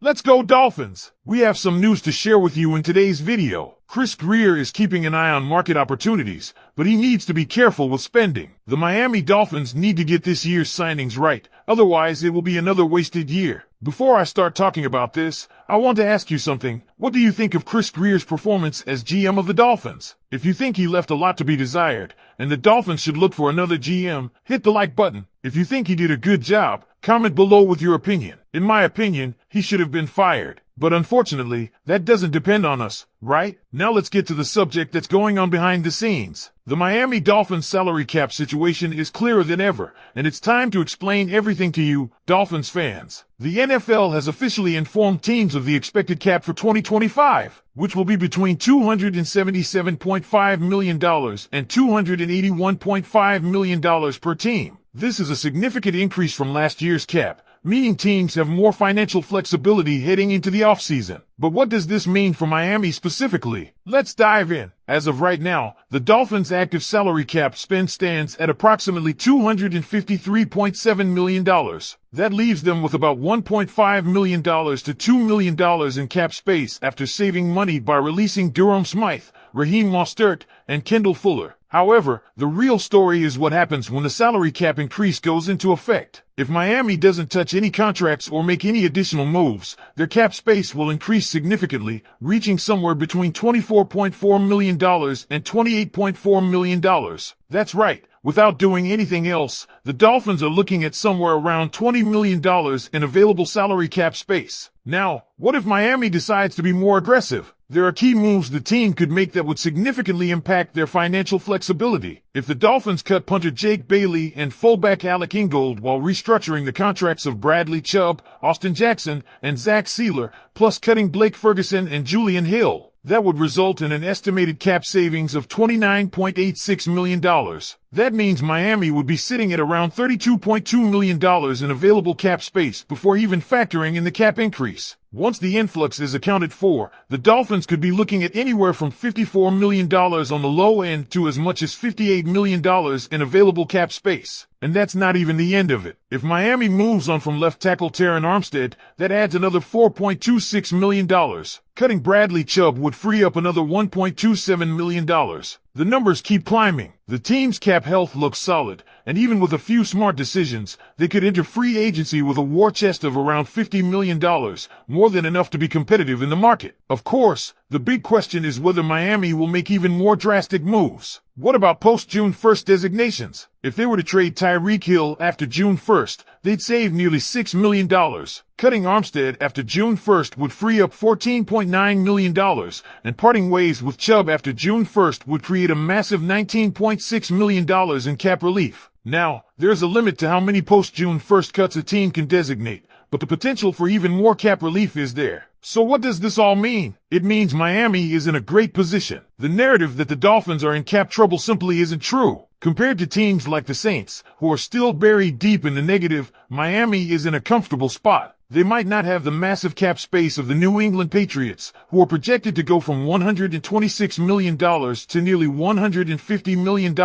Let's go Dolphins! We have some news to share with you in today's video. Chris Grier is keeping an eye on market opportunities, but he needs to be careful with spending. The Miami Dolphins need to get this year's signings right, otherwise it will be another wasted year. Before I start talking about this, I want to ask you something. What do you think of Chris Grier's performance as GM of the Dolphins? If you think he left a lot to be desired, and the Dolphins should look for another GM, hit the like button. If you think he did a good job, comment below with your opinion. In my opinion, he should have been fired. But unfortunately, that doesn't depend on us, right? Now let's get to the subject that's going on behind the scenes. The Miami Dolphins salary cap situation is clearer than ever, and it's time to explain everything to you, Dolphins fans. The NFL has officially informed teams of the expected cap for 2025, which will be between $277.5 million and $281.5 million per team. This is a significant increase from last year's cap, meaning teams have more financial flexibility heading into the offseason. But what does this mean for Miami specifically? Let's dive in. As of right now, the Dolphins' active salary cap spend stands at approximately $253.7 million. That leaves them with about $1.5 million to $2 million in cap space after saving money by releasing Durham Smythe, Raheem Mostert, and Kendall Fuller. However, the real story is what happens when the salary cap increase goes into effect. If Miami doesn't touch any contracts or make any additional moves, their cap space will increase significantly, reaching somewhere between $24.4 million and $28.4 million. That's right. Without doing anything else, the Dolphins are looking at somewhere around $20 million in available salary cap space. Now, what if Miami decides to be more aggressive? There are key moves the team could make that would significantly impact their financial flexibility. If the Dolphins cut punter Jake Bailey and fullback Alec Ingold while restructuring the contracts of Bradley Chubb, Austin Jackson, and Zach Sealer, plus cutting Blake Ferguson and Julian Hill, that would result in an estimated cap savings of $29.86 million. That means Miami would be sitting at around $32.2 million in available cap space before even factoring in the cap increase. Once the influx is accounted for, the Dolphins could be looking at anywhere from $54 million on the low end to as much as $58 million in available cap space. And that's not even the end of it. If Miami moves on from left tackle Terron Armstead, that adds another $4.26 million. Cutting Bradley Chubb would free up another $1.27 million. The numbers keep climbing. The team's cap health looks solid, and even with a few smart decisions, they could enter free agency with a war chest of around $50 million, more than enough to be competitive in the market. Of course, the big question is whether Miami will make even more drastic moves. What about post-June 1st designations? If they were to trade Tyreek Hill after June 1st, they'd save nearly $6 million. Cutting Armstead after June 1st would free up $14.9 million, and parting ways with Chubb after June 1st would create a massive $19.6 million in cap relief. Now, there's a limit to how many post-June 1st cuts a team can designate, but the potential for even more cap relief is there. So what does this all mean? It means Miami is in a great position. The narrative that the Dolphins are in cap trouble simply isn't true. Compared to teams like the Saints, who are still buried deep in the negative, Miami is in a comfortable spot. They might not have the massive cap space of the New England Patriots, who are projected to go from $126 million to nearly $150 million,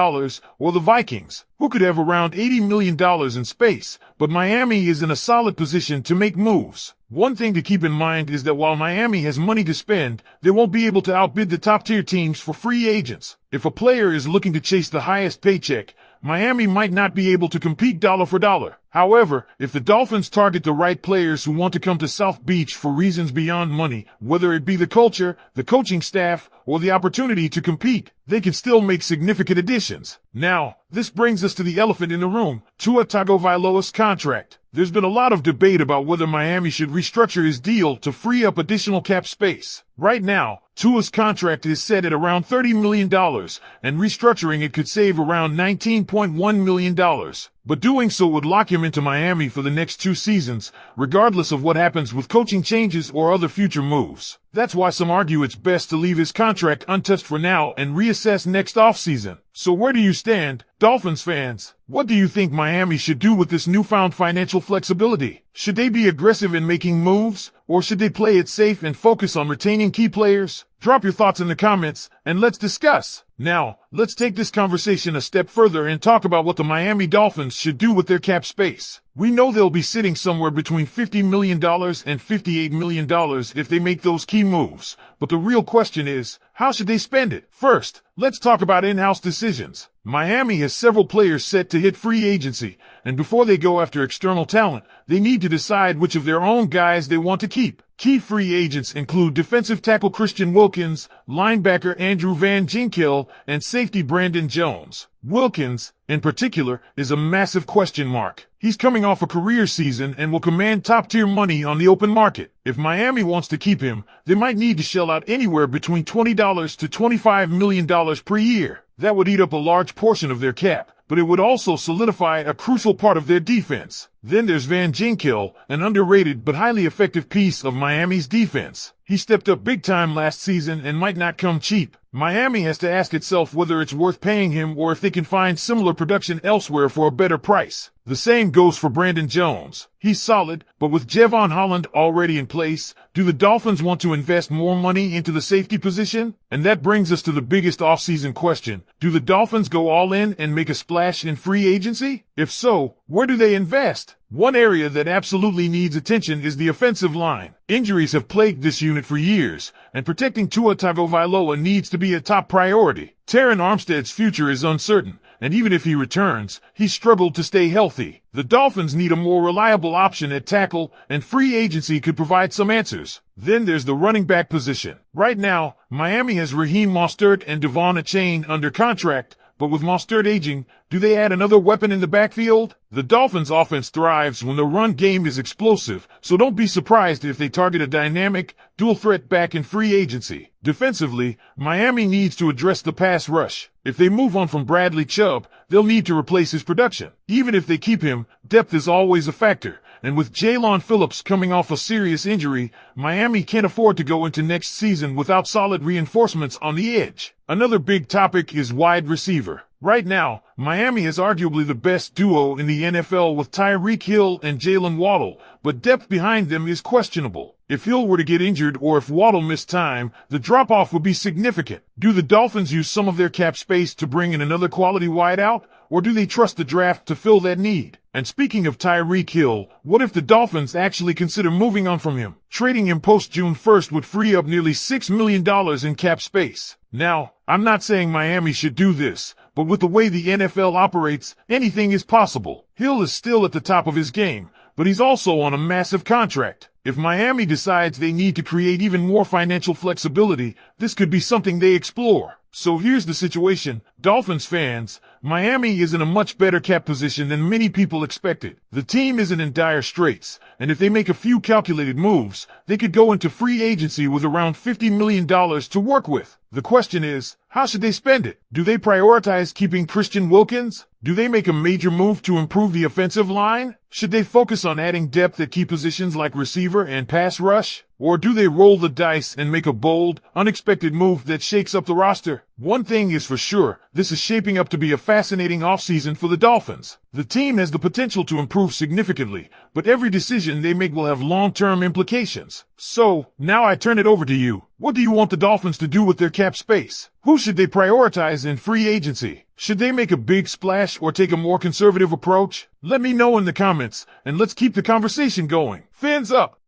or the Vikings, who could have around $80 million in space, but Miami is in a solid position to make moves. One thing to keep in mind is that while Miami has money to spend, they won't be able to outbid the top-tier teams for free agents. If a player is looking to chase the highest paycheck, Miami might not be able to compete dollar for dollar. However, if the Dolphins target the right players who want to come to South Beach for reasons beyond money, whether it be the culture, the coaching staff, or the opportunity to compete, they can still make significant additions. Now, this brings us to the elephant in the room, Tua Tagovailoa's contract. There's been a lot of debate about whether Miami should restructure his deal to free up additional cap space. Right now, Tua's contract is set at around $30 million, and restructuring it could save around $19.1 million. But doing so would lock him into Miami for the next 2 seasons, regardless of what happens with coaching changes or other future moves. That's why some argue it's best to leave his contract untouched for now and reassess next offseason. So where do you stand, Dolphins fans? What do you think Miami should do with this newfound financial flexibility? Should they be aggressive in making moves, or should they play it safe and focus on retaining key players? Drop your thoughts in the comments, and let's discuss. Now, let's take this conversation a step further and talk about what the Miami Dolphins should do with their cap space. We know they'll be sitting somewhere between $50 million and $58 million if they make those key moves. But the real question is, how should they spend it? First, let's talk about in-house decisions. Miami has several players set to hit free agency, and before they go after external talent, they need to decide which of their own guys they want to keep. Key free agents include defensive tackle Christian Wilkins, linebacker Andrew Van Ginkel, and safety Brandon Jones. Wilkins, in particular, is a massive question mark. He's coming off a career season and will command top-tier money on the open market. If Miami wants to keep him, they might need to shell out anywhere between $20 to $25 million per year. That would eat up a large portion of their cap, but it would also solidify a crucial part of their defense. Then there's Van Ginkel, an underrated but highly effective piece of Miami's defense. He stepped up big time last season and might not come cheap. Miami has to ask itself whether it's worth paying him or if they can find similar production elsewhere for a better price. The same goes for Brandon Jones. He's solid, but with Javon Holland already in place, do the Dolphins want to invest more money into the safety position? And that brings us to the biggest offseason question. Do the Dolphins go all in and make a splash in free agency? If so, where do they invest? One area that absolutely needs attention is the offensive line. Injuries have plagued this unit for years, and protecting Tua Tagovailoa needs to be a top priority. Terron Armstead's future is uncertain, and even if he returns, he's struggled to stay healthy. The Dolphins need a more reliable option at tackle, and free agency could provide some answers. Then there's the running back position. Right now, Miami has Raheem Mostert and Devon Achane under contract, but with Mostert aging, do they add another weapon in the backfield? The Dolphins' offense thrives when the run game is explosive, so don't be surprised if they target a dynamic, dual-threat back in free agency. Defensively, Miami needs to address the pass rush. If they move on from Bradley Chubb, they'll need to replace his production. Even if they keep him, depth is always a factor. And with Jaylon Phillips coming off a serious injury, Miami can't afford to go into next season without solid reinforcements on the edge. Another big topic is wide receiver. Right now, Miami is arguably the best duo in the NFL with Tyreek Hill and Jalen Waddle, but depth behind them is questionable. If Hill were to get injured or if Waddle missed time, the drop-off would be significant. Do the Dolphins use some of their cap space to bring in another quality wideout, or do they trust the draft to fill that need? And speaking of Tyreek Hill, what if the Dolphins actually consider moving on from him? Trading him post-June 1st would free up nearly $6 million in cap space. Now, I'm not saying Miami should do this, but with the way the NFL operates, anything is possible. Hill is still at the top of his game, but he's also on a massive contract. If Miami decides they need to create even more financial flexibility, this could be something they explore. So here's the situation, Dolphins fans. Miami is in a much better cap position than many people expected. The team isn't in dire straits, and if they make a few calculated moves, they could go into free agency with around $50 million to work with. The question is, how should they spend it? Do they prioritize keeping Christian Wilkins? Do they make a major move to improve the offensive line? Should they focus on adding depth at key positions like receiver and pass rush? Or do they roll the dice and make a bold, unexpected move that shakes up the roster? One thing is for sure, this is shaping up to be a fascinating offseason for the Dolphins. The team has the potential to improve significantly, but every decision they make will have long-term implications. So, now I turn it over to you. What do you want the Dolphins to do with their cap space? Who should they prioritize in free agency? Should they make a big splash or take a more conservative approach? Let me know in the comments, and let's keep the conversation going. Fins up!